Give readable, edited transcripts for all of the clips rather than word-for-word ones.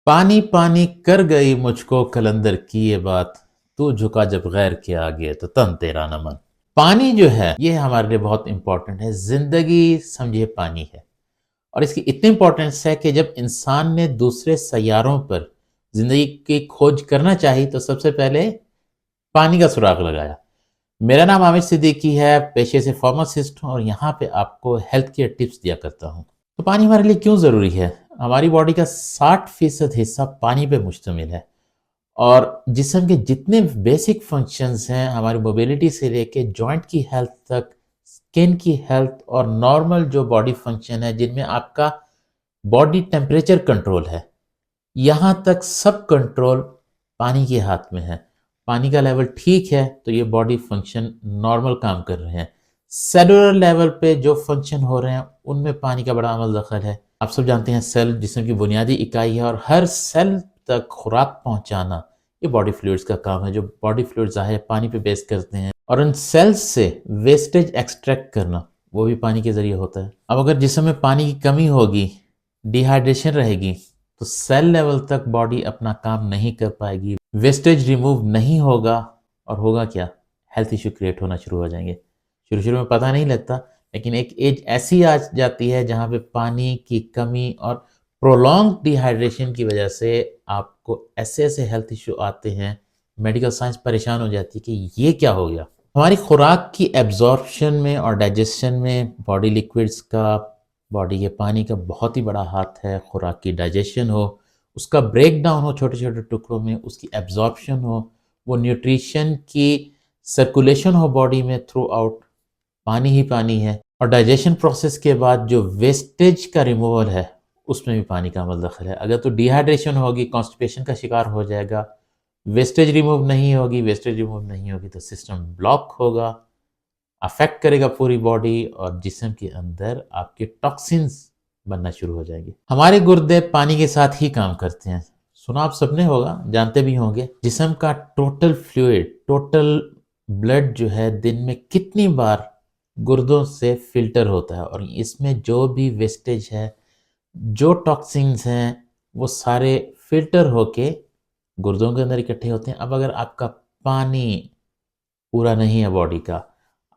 पानी पानी कर गई मुझको कलंदर की ये बात, तू झुका जब गैर के आगे तो तन तेरा न मन। पानी जो है ये हमारे लिए बहुत इंपॉर्टेंट है। जिंदगी समझिए पानी है, और इसकी इतनी इंपॉर्टेंस है कि जब इंसान ने दूसरे सैयारों पर जिंदगी की खोज करना चाही तो सबसे पहले पानी का सुराग लगाया। मेरा नाम आमिर सिद्दीकी है, पेशे से फार्मासिस्ट हूँ और यहाँ पे आपको हेल्थ केयर टिप्स दिया करता हूँ। तो पानी हमारे लिए क्यों ज़रूरी है? हमारी बॉडी का 60% हिस्सा पानी पे मुश्तमिल है, और जिस्म के जितने बेसिक फंक्शंस हैं, हमारी मोबिलिटी से लेके जॉइंट की हेल्थ तक, स्किन की हेल्थ और नॉर्मल जो बॉडी फंक्शन है जिनमें आपका बॉडी टेम्परेचर कंट्रोल है, यहाँ तक सब कंट्रोल पानी के हाथ में है। पानी का लेवल ठीक है तो ये बॉडी फंक्शन नॉर्मल काम कर रहे हैं। सेलुलर लेवल पे जो फंक्शन हो रहे हैं उनमें पानी का बड़ा अमल दखल है। आप सब जानते हैं सेल जिस्म की बुनियादी इकाई है, और हर सेल तक खुराक पहुंचाना ये बॉडी फ्लूइड्स का काम है। जो बॉडी फ्लूइड्स है पानी पे बेस करते हैं, और उन सेल्स से वेस्टेज एक्सट्रैक्ट करना वो भी पानी के जरिए होता है। अब अगर जिस्म में पानी की कमी होगी, डिहाइड्रेशन रहेगी, तो सेल लेवल तक बॉडी अपना काम नहीं कर पाएगी, वेस्टेज रिमूव नहीं होगा, और होगा क्या? हेल्थ इश्यू क्रिएट होना शुरू हो जाएंगे। शुरू शुरू में पता नहीं लगता, लेकिन एक एज ऐसी आ जाती है जहाँ पे पानी की कमी और प्रोलॉन्ग डिहाइड्रेशन की वजह से आपको ऐसे ऐसे हेल्थ इश्यू आते हैं, मेडिकल साइंस परेशान हो जाती है कि ये क्या हो गया। हमारी खुराक की एब्जॉर्प्शन में और डाइजेशन में बॉडी लिक्विड्स का, बॉडी के पानी का बहुत ही बड़ा हाथ है। खुराक की डाइजेशन हो, उसका ब्रेक डाउन हो छोटे छोटे टुकड़ों में, उसकी एब्जॉर्प्शन हो, वो न्यूट्रिशन की सर्कुलेशन हो बॉडी में थ्रू आउट, पानी ही पानी है। और डाइजेशन प्रोसेस के बाद जो वेस्टेज का रिमूवल है उसमें भी पानी का अमल दखल है। अगर तो डिहाइड्रेशन होगी, कॉन्स्टिपेशन का शिकार हो जाएगा, वेस्टेज रिमूव नहीं होगी, वेस्टेज रिमूव नहीं होगी तो सिस्टम ब्लॉक होगा, अफेक्ट करेगा पूरी बॉडी, और जिस्म के अंदर आपके टॉक्सिन्स बनना शुरू हो जाएंगे। हमारे गुर्दे पानी के साथ ही काम करते हैं, सुना आप सबने होगा, जानते भी होंगे। जिस्म का टोटल फ्लूइड, टोटल ब्लड जो है दिन में कितनी बार गुर्दों से फिल्टर होता है, और इसमें जो भी वेस्टेज है, जो टॉक्सिन्स हैं, वो सारे फिल्टर होके गुर्दों के अंदर इकट्ठे होते हैं। अब अगर आपका पानी पूरा नहीं है बॉडी का,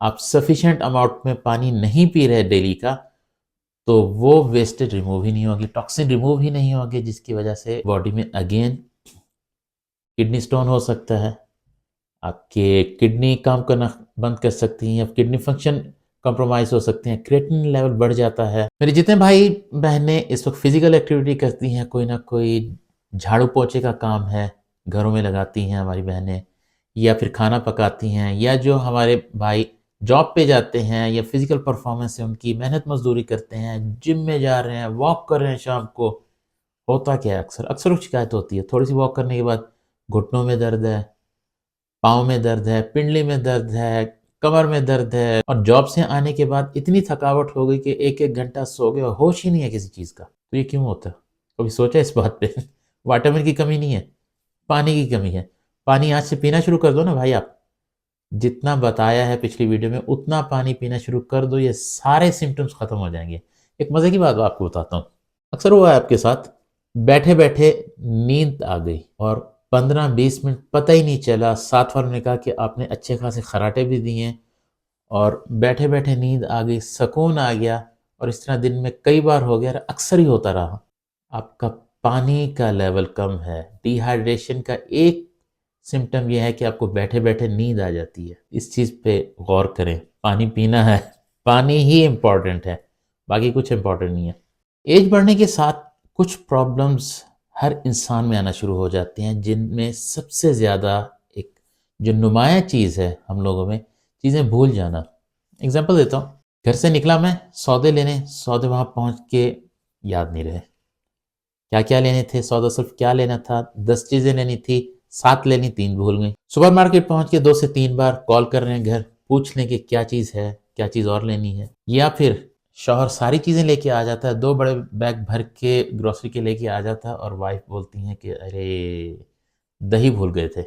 आप सफिशिएंट अमाउंट में पानी नहीं पी रहे डेली का, तो वो वेस्टेज रिमूव ही नहीं होगी, टॉक्सिन रिमूव ही नहीं होगी, जिसकी वजह से बॉडी में अगेन किडनी स्टोन हो सकता है, आपके किडनी काम करना बंद कर सकती हैं, अब किडनी फंक्शन कॉम्प्रोमाइज़ हो सकते हैं, क्रिएटिनिन लेवल बढ़ जाता है। मेरे जितने भाई बहनें इस वक्त फिजिकल एक्टिविटी करती हैं, कोई ना कोई झाड़ू पोछे का काम है घरों में लगाती हैं हमारी बहनें, या फिर खाना पकाती हैं, या जो हमारे भाई जॉब पे जाते हैं या फिजिकल परफॉर्मेंस है उनकी, मेहनत मजदूरी करते हैं, जिम में जा रहे हैं, वॉक कर रहे हैं शाम को, होता क्या है अक्सर अक्सर वो शिकायत होती है थोड़ी सी वॉक करने के बाद घुटनों में दर्द है, पाँव में दर्द है, पिंडली में दर्द है, कमर में दर्द है, और जॉब से आने के बाद इतनी थकावट हो गई कि एक एक घंटा सो गए, होश ही नहीं है किसी चीज़ का। तो ये क्यों होता है? कभी सोचा इस बात पे? विटामिन की कमी नहीं है, पानी की कमी है। पानी आज से पीना शुरू कर दो ना भाई आप, जितना बताया है पिछली वीडियो में उतना पानी पीना शुरू कर दो, ये सारे सिम्टम्स खत्म हो जाएंगे। एक मज़े की बात आपको बताता हूँ, अक्सर हुआ है आपके साथ, बैठे बैठे नींद आ गई और 15-20 मिनट पता ही नहीं चला। साथ वालों ने कहा कि आपने अच्छे खासे खराटे भी दिए, और बैठे बैठे नींद आ गई, सुकून आ गया, और इस तरह दिन में कई बार हो गया, अक्सर ही होता रहा। आपका पानी का लेवल कम है। डिहाइड्रेशन का एक सिम्टम यह है कि आपको बैठे बैठे नींद आ जाती है। इस चीज़ पे गौर करें, पानी पीना है, पानी ही इम्पॉर्टेंट है, बाकी कुछ इम्पॉर्टेंट नहीं है। एज बढ़ने के साथ कुछ प्रॉब्लम्स हर इंसान में आना शुरू हो जाती हैं, जिनमें सबसे ज़्यादा एक जो नुमाया चीज़ है हम लोगों में, चीज़ें भूल जाना। एग्जांपल देता हूँ, घर से निकला मैं सौदे लेने, सौदे वहाँ पहुँच के याद नहीं रहे क्या क्या लेने थे, सौदा सिर्फ क्या लेना था, 10 चीज़ें लेनी थी, 7 लेनी, 3 भूल गई। सुपरमार्केट पहुँच के 2 से 3 बार कॉल कर रहे हैं घर, पूछ लें कि क्या चीज़ है, क्या चीज़ और लेनी है। या फिर शौहर सारी चीज़ें लेके आ जाता है, 2 बड़े बैग भर के ग्रोसरी के लेके आ जाता है, और वाइफ बोलती हैं कि अरे दही भूल गए थे,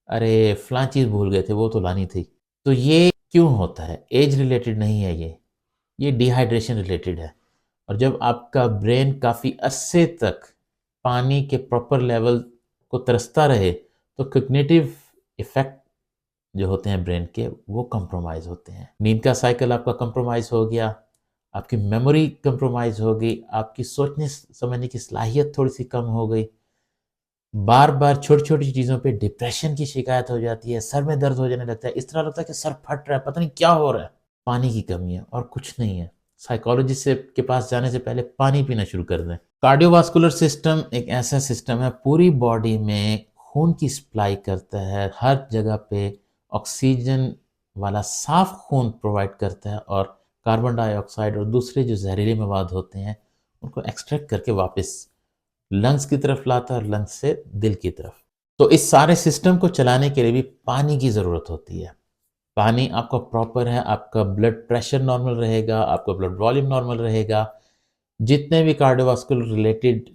अरे फलां चीज़ भूल गए थे, वो तो लानी थी। तो ये क्यों होता है? एज रिलेटेड नहीं है ये डिहाइड्रेशन रिलेटेड है। और जब आपका ब्रेन काफ़ी अरसे तक पानी के प्रॉपर लेवल को तरसता रहे तो कॉग्निटिव इफेक्ट जो होते हैं ब्रेन के वो कंप्रोमाइज़ होते हैं। नींद का साइकिल आपका कंप्रोमाइज़ हो गया, आपकी मेमोरी कंप्रोमाइज़ हो गई, आपकी सोचने समझने की सलाहियत थोड़ी सी कम हो गई, बार बार छोटी छोटी चीज़ों पे डिप्रेशन की शिकायत हो जाती है, सर में दर्द हो जाने लगता है, इस तरह लगता है कि सर फट रहा है, पता नहीं क्या हो रहा है। पानी की कमी है और कुछ नहीं है। साइकोलॉजिस्ट से के पास जाने से पहले पानी पीना शुरू कर दें। कार्डियोवास्कुलर सिस्टम एक ऐसा सिस्टम है, पूरी बॉडी में खून की सप्लाई करता है, हर जगह पे ऑक्सीजन वाला साफ खून प्रोवाइड करता है और कार्बन डाइऑक्साइड और दूसरे जो जहरीले मवाद होते हैं उनको एक्सट्रैक्ट करके वापस लंग्स की तरफ लाता है और लंग्स से दिल की तरफ। तो इस सारे सिस्टम को चलाने के लिए भी पानी की ज़रूरत होती है। पानी आपका प्रॉपर है, आपका ब्लड प्रेशर नॉर्मल रहेगा, आपका ब्लड वॉल्यूम नॉर्मल रहेगा, जितने भी कार्डियोवास्कुलर रिलेटेड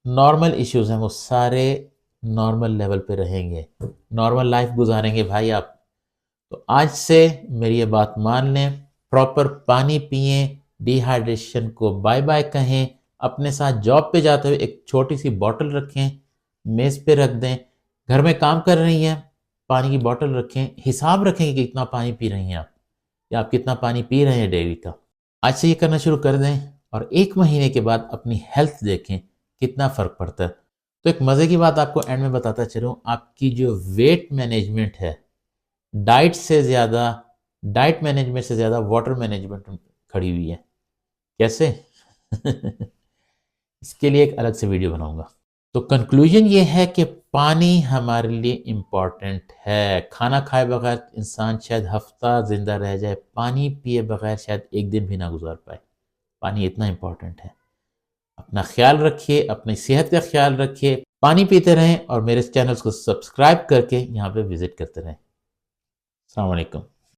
नॉर्मल इश्यूज हैं वो सारे नॉर्मल लेवल पे रहेंगे, नॉर्मल लाइफ गुजारेंगे भाई आप। तो आज से मेरी ये बात मान लें, प्रॉपर पानी पिएं, डिहाइड्रेशन को बाय बाय कहें, अपने साथ जॉब पे जाते हुए एक छोटी सी बॉटल रखें, मेज़ पे रख दें, घर में काम कर रही हैं पानी की बॉटल रखें, हिसाब रखें कि कितना पानी पी रही हैं आप या आप कितना पानी पी रहे हैं डेली का। आज से ये करना शुरू कर दें और 1 महीने के बाद अपनी हेल्थ देखें कितना फ़र्क पड़ता है। तो एक मज़े की बात आपको एंड में बताता चलूँ, आपकी जो वेट मैनेजमेंट है, डाइट मैनेजमेंट से ज़्यादा वाटर मैनेजमेंट खड़ी हुई है। कैसे? इसके लिए एक अलग से वीडियो बनाऊंगा। तो कंक्लूजन ये है कि पानी हमारे लिए इम्पॉर्टेंट है। खाना खाए बगैर इंसान शायद हफ्ता ज़िंदा रह जाए, पानी पिए बगैर शायद एक दिन भी ना गुजार पाए। पानी इतना इम्पॉर्टेंट है। अपना ख्याल रखिए, अपनी सेहत का ख्याल रखिए, पानी पीते रहें और मेरे चैनल्स को सब्सक्राइब करके यहाँ पे विजिट करते रहें। अस्सलाम वालेकुम।